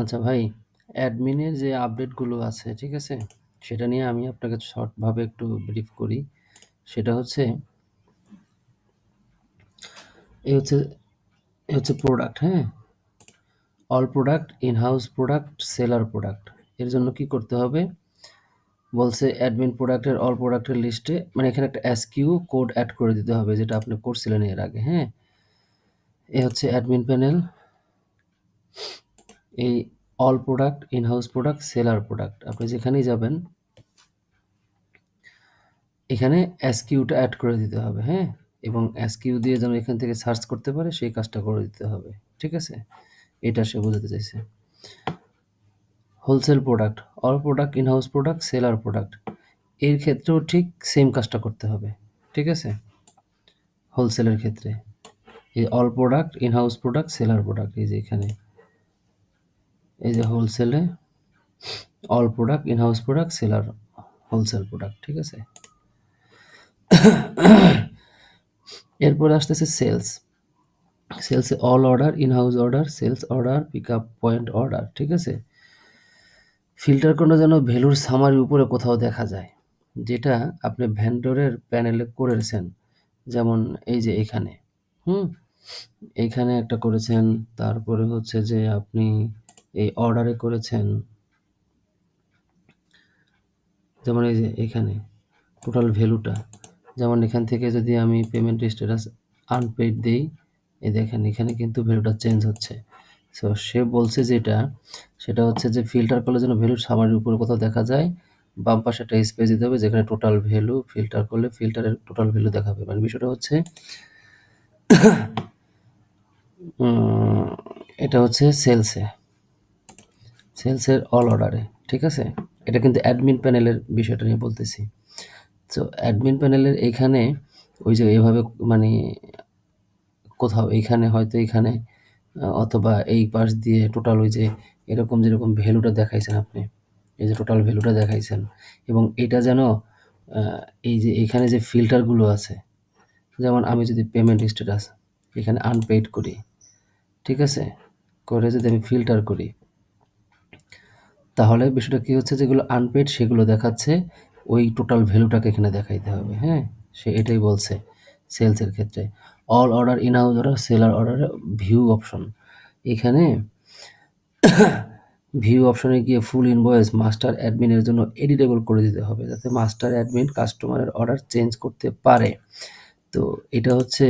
আচ্ছা ভাই, অ্যাডমিনের যে আপডেটগুলো আছে, ঠিক আছে? সেটা নিয়ে আমি আপনাকে শর্টভাবে একটু ব্রিফ করি। সেটা হচ্ছে এই হচ্ছে এই হচ্ছে প্রোডাক্ট, হ্যাঁ? All product, in house product, seller product. এর জন্য কি করতে হবে? বলছে অ্যাডমিন প্রোডাক্টের অল প্রোডাক্টের লিস্টে মানে এখানে একটা এসকিউ কোড অ্যাড করে দিতে হবে যেটা আপনি করছিলেন এর আগে, হ্যাঁ? এ হচ্ছে অ্যাডমিন প্যানেল। এই all product, in house product, seller product. আপনি যেখানেই যাবেন এখানে এসকিউটা অ্যাড করে দিতে হবে, হ্যাঁ? এবং এসকিউ দিয়ে যেন এখান থেকে সার্চ করতে পারে সেই কাজটা করে দিতে হবে। ঠিক আছে? এটা সে বোঝাতে চাইছে। Wholesale product, all product, in house product, seller product. এর ক্ষেত্রেও ঠিক সেম কাজটা করতে হবে। ঠিক আছে? হোলসেলের ক্ষেত্রে। এই all product, in house product, seller product এই যে এখানে। এই যে হোলসেলে all product, in house product, seller wholesale product. ঠিক আছে? এরপরে আসতেছে সেলস। সেলসে all order, in house order, sales order, pickup point order. ঠিক আছে? ফিল্টার কোডটা যেন ভ্যালুর সামারি উপরে কোথাও দেখা যায়। যেটা আপনি ভেন্ডরের প্যানেলে করেছেন। যেমন এই যে এখানে। হুম? এইখানে একটা করেছেন, তারপরে হচ্ছে যে আপনি এই অর্ডারে করেছেন। যেমন এই যে এখানে টোটাল ভ্যালুটা। যেমন এখান থেকে যদি আমি পেমেন্ট স্ট্যাটাস আনপেইড দেই, এই দেখেন এখানে কিন্তু ভ্যালুটা চেঞ্জ হচ্ছে। সো সে বলছে যেটা, সেটা হচ্ছে যে ফিল্টার করলে যেন ভ্যালুর সামারির উপরে কোথাও দেখা যায়। বাম পাশে একটা স্পেস দিতে হবে যেখানে টোটাল ভ্যালু, ফিল্টার করলে ফিল্টারের টোটাল ভ্যালু দেখাবে। মানে বিষয়টা হচ্ছে উম, এটা হচ্ছে সেলসের অল অর্ডারে। ঠিক আছে? এটা কিন্তু অ্যাডমিন প্যানেলের বিষয়টা নিয়ে বলতেছি। তো অ্যাডমিন প্যানেলের এইখানে ওই যে এভাবে মানে কোথাও এইখানে হয়তো এইখানে অথবা এই পাশ দিয়ে টোটাল ওই যে এরকম যেরকম ভ্যালুটা দেখাইছেন আপনি, এই যে টোটাল ভ্যালুটা দেখাইছেন এবং এটা যেন এই যে এখানে যে ফিল্টারগুলো আছে, যেমন আমি যদি পেমেন্ট স্ট্যাটাস এখানে আনপেইড করি, ঠিক আছে? করে যদি আমি ফিল্টার করি, তাহলে বিষয়টা কী হচ্ছে, যেগুলো আনপেইড সেগুলো দেখাচ্ছে, ওই টোটাল ভ্যালুটাকে এখানে দেখাইতে হবে, হ্যাঁ? সে এটাই বলছে সেলসের ক্ষেত্রে। All order, in house order, seller অর্ডারে ভিউ অপশন। এখানে ভিউ অপশনে গিয়ে ফুল ইনভয়েস মাস্টার অ্যাডমিনের জন্য এডিটেবল করে দিতে হবে যাতে মাস্টার অ্যাডমিন কাস্টমারের অর্ডার চেঞ্জ করতে পারে। তো এটা হচ্ছে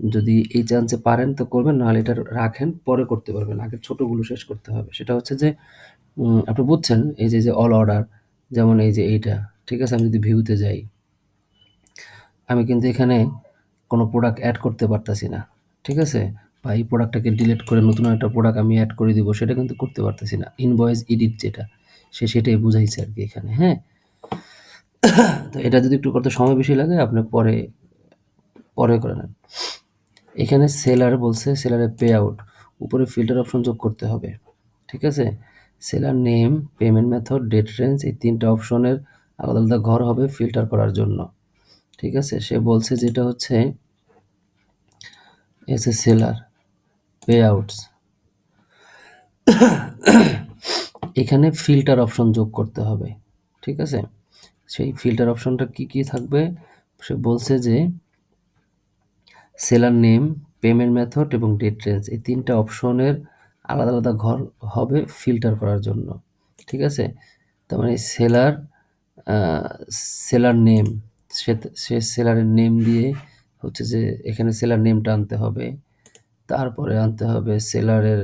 যদি এই চান্সে পারেন তো করবেন, নাহলে এটা রাখেন, পরে করতে পারবেন। আগে ছোটগুলো শেষ করতে হবে। সেটা হচ্ছে যে আপনি বুঝছেন এই যে অল অর্ডার, যেমন এই যে এইটা, ঠিক আছে? আমি যদি ভিউতে যাই, আমি কিন্তু এখানে কোনো প্রোডাক্ট অ্যাড করতে পারতাছি না। ঠিক আছে? বা এই প্রোডাক্টটাকে ডিলিট করে নতুন একটা প্রোডাক্ট আমি অ্যাড করে দিব সেটা কিন্তু করতে পারতেছি না। ইনভয়েস এডিট যেটা, সে সেটাই বুঝাইছে আরকি এখানে, হ্যাঁ? তো এটা যদি একটু করতে সময় বেশি লাগে আপনি পরে করে নেন। এখানে সেলার বলছে সেলারের পে আউট, উপরে ফিল্টার অপশন যোগ করতে হবে। ঠিক আছে? Seller name, payment method, date range এই ৩ টা অপশনের আলাদা, আলাদা ঘর হবে ফিল্টার করার জন্য। ঠিক আছে? সে বলছে যেটা হচ্ছে সেলার পে আউটস, এখানে ফিল্টার অপশন যোগ করতে হবে। ঠিক আছে? সেই ফিল্টার অপশনটা কি, কি থাকবে? সে বলছে যে সেলার নেম, পেমেন্ট মেথড এবং ডেট রেঞ্জ এই ৩ টা অপশনের আলাদা, আলাদা ঘর হবে ফিল্টার করার জন্য। ঠিক আছে? তার মানে আ সেলার নেম, সে সেলারের নেম দিয়ে হচ্ছে যে এখানে সেলার নেমটা আনতে হবে। তারপরে আনতে হবে সেলারের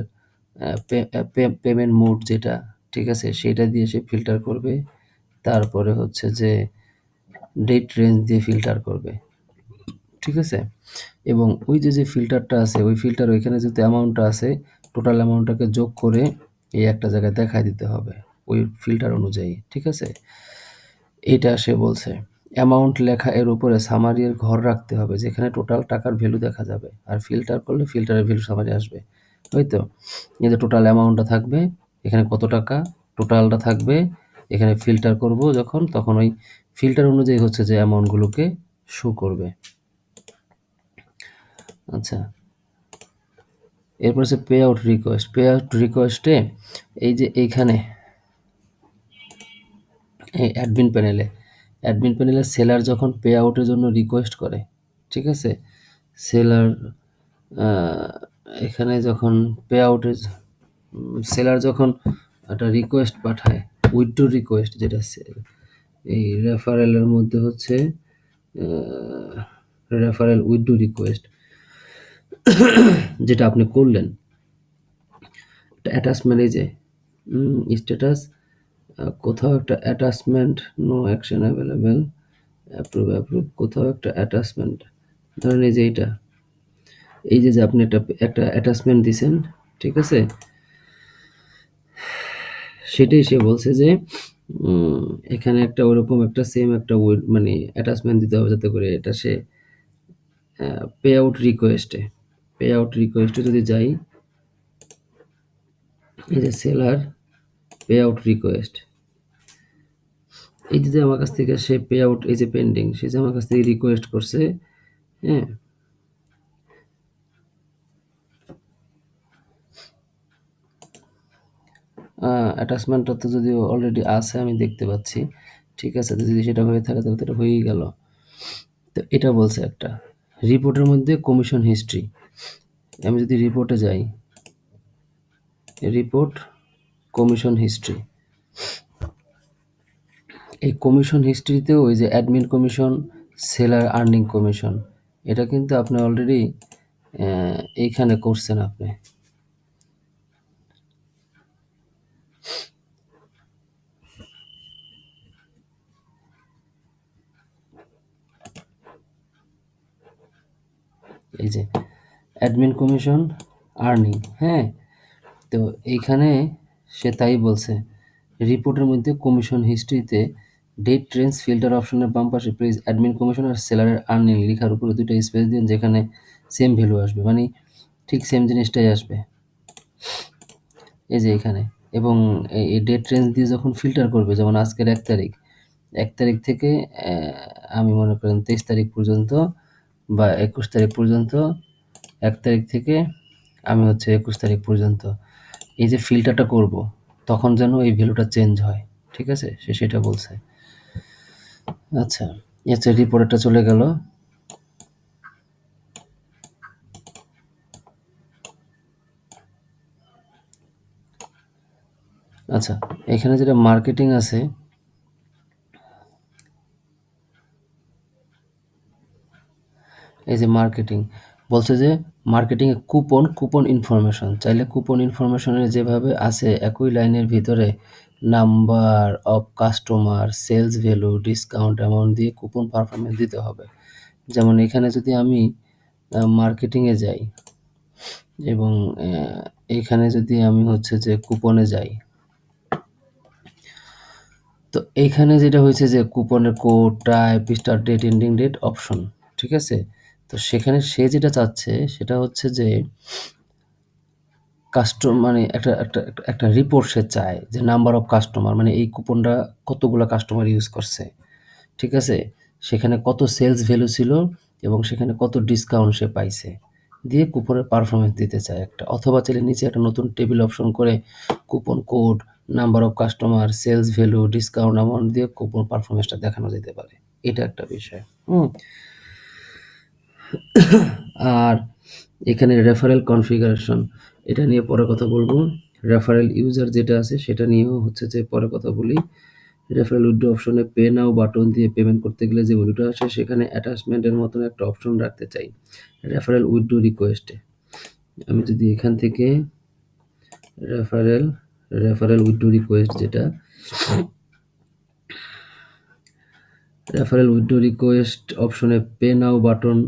পেমেন্ট মোড যেটা, ঠিক আছে? সেইটা দিয়ে সে ফিল্টার করবে। তারপরে হচ্ছে যে ডেট রেঞ্জ দিয়ে ফিল্টার করবে। ঠিক আছে? এবং ওই যে ফিল্টারটা আছে, ওই ফিল্টার ওইখানে যেহেতু অ্যামাউন্টটা আছে, টোটাল অ্যামাউন্টটাকে যোগ করে এই একটা জায়গায় দেখায় দিতে হবে ওই ফিল্টার অনুযায়ী। ঠিক আছে? এইটা সে বলছে। অ্যামাউন্ট লেখা এর উপরে সামারি এর ঘর রাখতে হবে যেখানে টোটাল টাকার ভ্যালু দেখা যাবে। আর ফিল্টার করলে ফিল্টারের ভ্যালু সামারি আসবে। ওই তো? এই যে টোটাল অ্যামাউন্টটা থাকবে, এখানে কত টাকা টোটালটা থাকবে। এখানে ফিল্টার করব যখন, তখন ওই ফিল্টার অনুযায়ী হচ্ছে যে অ্যামাউন্টগুলোকে শো করবে। আচ্ছা। এরপর হচ্ছে pay out request. Pay out রিকোয়েস্টে এই যে এইখানে এই অ্যাডমিন প্যানেলে সেলার যখন পে আউটের জন্য রিকোয়েস্ট করে, ঠিক আছে, সেলার এখানে যখন পে আউটের সেলার যখন একটা রিকোয়েস্ট পাঠায়, উইথড্র রিকোয়েস্ট, যেটা এই রেফারেলের মধ্যে হচ্ছে রেফারেল উইথড্র রিকোয়েস্ট, যেটা আপনি করলেন, অ্যাটাচমেন্ট এই যে স্ট্যাটাস, কোথাও একটা attachment, no action available, approve, কোথাও একটা অ্যাটাচমেন্ট, ধরেন এই যে এইটা, এই যে আপনি একটা অ্যাটাচমেন্ট দিছেন, ঠিক আছে, সেটাই সে বলছে যে এখানে একটা ওরকম একটা সেম একটা মানে অ্যাটাচমেন্ট দিতে হবে, যাতে করে এটা সে পে আউট রিকোয়েস্টে যদি যাই, এই যে সেলার পে আউট রিকোয়েস্ট, এই যে আমার কাছ থেকে সে পে আউট, এই যে পেন্ডিং, সে যে আমার কাছ থেকে রিকোয়েস্ট করছে, হ্যাঁ, অ্যাটাচমেন্টটা তো যদিও অলরেডি আছে, আমি দেখতে পাচ্ছি, ঠিক আছে, তো যদি সেটা হয়ে থাকে তাহলে তো এটা হয়েই গেল। তো এটা বলছে একটা রিপোর্টের মধ্যে কমিশন হিস্ট্রি, আমি যদি রিপোর্টে যাই, রিপোর্ট কমিশন হিস্ট্রি, এই কমিশন হিস্ট্রিতেও ওই যে admin commission, seller earning commission, এটা কিন্তু আপনি অলরেডি এইখানে করছেন আপনি, এই যে অ্যাডমিন কমিশন আর্নিং, হ্যাঁ, তো এইখানে সে তাই বলছে, রিপোর্টের মধ্যে কমিশন হিস্ট্রিতে ডেট ট্রেন্স ফিল্টার অপশনের বাম পাশে প্লিজ অ্যাডমিন কমিশন আর সেলারের আর্নিং লেখার উপরে দুটো স্পেস দিন, যেখানে সেম ভ্যালু আসবে, মানে ঠিক সেম জিনিসটাই আসবে, এই যে এখানে। এবং এই ডেট রেঞ্জ দিয়ে যখন ফিল্টার করবে, যেমন আজকের 1 তারিখ, 1 তারিখ থেকে আমি মনে করেন 23 তারিখ পর্যন্ত বা 21 তারিখ পর্যন্ত, 1 তারিখ থেকে আমি হচ্ছে 21 তারিখ পর্যন্ত এই যে ফিল্টারটা করব, তখন যেন এই ভ্যালুটা চেঞ্জ হয়, ঠিক আছে, সে সেটা বলছে। আচ্ছা, আচ্ছা, রিপোর্টটা চলে গেল। আচ্ছা, এখানে যেটা মার্কেটিং আছে, এই যে মার্কেটিং বলছে যে মার্কেটিংয়ে কুপন ইনফরমেশন, চাইলে কুপন ইনফরমেশনের যেভাবে আছে একই লাইনের ভিতরে number of customer, sales value, discount amount দিয়ে কুপন পারফরমেন্স দিতে হবে। যেমন এখানে যদি আমি মার্কেটিংয়ে যাই এবং এইখানে যদি আমি হচ্ছে যে কুপনে যাই, তো এইখানে যেটা হয়েছে যে কুপনের code, type, start date, ending date, option, ঠিক আছে, তো সেখানে সে যেটা চাচ্ছে সেটা হচ্ছে যে মানে একটা একটা একটা রিপোর্ট সে চায়, যে নাম্বার অফ কাস্টমার, মানে এই কুপনটা কতগুলো কাস্টমার ইউজ করছে, ঠিক আছে, সেখানে কত সেলস ভ্যালু ছিল এবং সেখানে কত ডিসকাউন্ট সে পাইছে, দিয়ে কুপনের পারফরমেন্স দিতে চায় একটা, অথবা চাইলে নিচে একটা নতুন টেবিল অপশন করে coupon code, number of customer, sales value, discount amount দিয়ে কুপন পারফরমেন্সটা দেখানো যেতে পারে। এটা একটা বিষয়। আর এখানে রেফারেল কনফিগারেশন, এটা নিয়ে পরে কথা বলবো। রেফারেল ইউজার যেটা আছে সেটা নিয়েও হচ্ছে যে পরে কথা বলি। রেফারেল উইথড্র অপশনে পে নাও বাটন দিয়ে পেমেন্ট করতে গেলে যে ভ্যালুটা আসে, সেখানে অ্যাটাচমেন্টের মতন একটা অপশন রাখতে চাই রেফারেল উইথড্র রিকোয়েস্টে। আমি যদি এখান থেকে রেফারেল রেফারেল উইথড্র রিকোয়েস্ট, যেটা রেফারেল উইথড্র রিকোয়েস্ট অপশনে পে নাও বাটন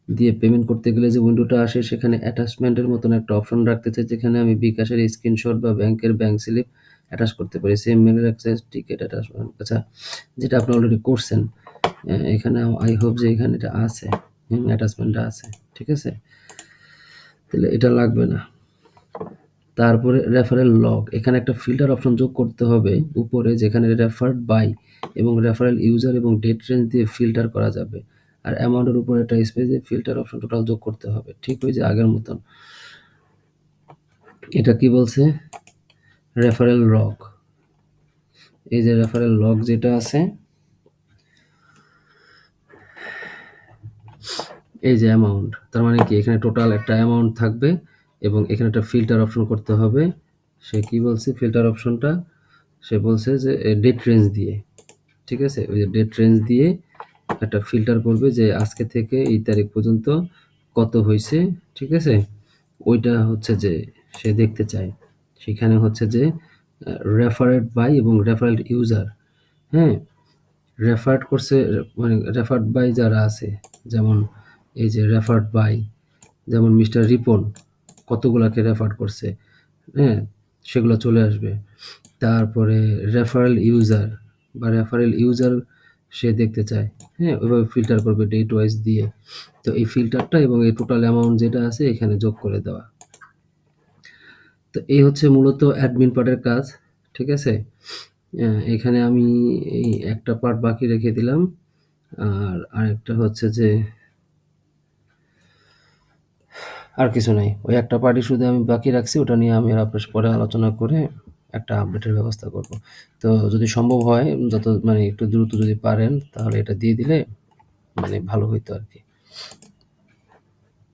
দিয়ে পেমেন্ট করতে গেলে যে উইন্ডোটা আসে, সেখানে অ্যাটাচমেন্টের মতন একটা অপশন রাখতে চাই, যেখানে আমি বিকাশের স্ক্রিনশট বা ব্যাংকের ব্যাংক স্লিপ অ্যাটাচ করতে পারি, সেম মেলের অ্যাক্সেস টিকিট অ্যাটাচমেন্ট। আচ্ছা, যেটা আপনি অলরেডি করছেন, এখানে আই হোপ যে এখানে এটা আছে, অ্যাটাচমেন্টটা আছে, ঠিক আছে, তাহলে এটা লাগবে না। তারপরে রেফারেল লগ, এখানে একটা ফিল্টার অপশন যোগ করতে হবে উপরে, যেখানে রেফার্ড বাই এবং রেফারেল ইউজার এবং ডেট রেঞ্জ দিয়ে ফিল্টার করা যাবে। আর অ্যামাউন্টের উপরে একটা স্পেস দিয়ে ফিল্টার অপশন টোটাল যোগ করতে হবে, ঠিক ওই যে আগের মতন। এটা কি বলছে? Referral log. এই যে রেফারেল লগ যেটা আছে, এই যে অ্যামাউন্ট, তার মানে কি এখানে টোটাল একটা অ্যামাউন্ট থাকবে এবং এখানে একটা ফিল্টার অপশন করতে হবে। সে কি বলছে ফিল্টার অপশনটা? সে বলছে যে ডেট রেঞ্জ দিয়ে, ঠিক আছে? ওই যে ডেট রেঞ্জ দিয়ে একটা ফিল্টার করবে যে আজকে থেকে এই তারিখ পর্যন্ত কত হয়েছে, ঠিক আছে? ওইটা হচ্ছে যে সে দেখতে চায়। সেখানে হচ্ছে যে রেফারেড বাই এবং রেফারেড ইউজার, হ্যাঁ? রেফার্ড করছে, মানে রেফার্ড বাই যারা আছে, যেমন এই যে রেফার্ড বাই, যেমন মিস্টার রিপন কতগুলাকে রেফার করছে, হ্যাঁ? সেগুলো চলে আসবে। তারপরে রেফারেল ইউজার বা রেফারেল ইউজার সে দেখতে চায়, হ্যাঁ? ওইভাবে ফিল্টার করবে ডেট ওয়াইজ দিয়ে। তো এই ফিল্টারটা এবং এই টোটাল অ্যামাউন্ট যেটা আছে এখানে যোগ করে দেওয়া। তো এই হচ্ছে মূলত অ্যাডমিন পার্টের কাজ, ঠিক আছে? এখানে আমি এই একটা পার্ট বাকি রেখে দিলাম। আর আরেকটা হচ্ছে যে আর কিছু নাই। ওই একটা পার্টই শুধু আমি বাকি রাখছি, ওটা নিয়ে আমি আর আপনার পরে আলোচনা করে একটা আপডেটের ব্যবস্থা করব। তো যদি সম্ভব হয় যত মানে একটু দ্রুত যদি পারেন তাহলে এটা দিয়ে দিলে মানে ভালো হইতো আরকি।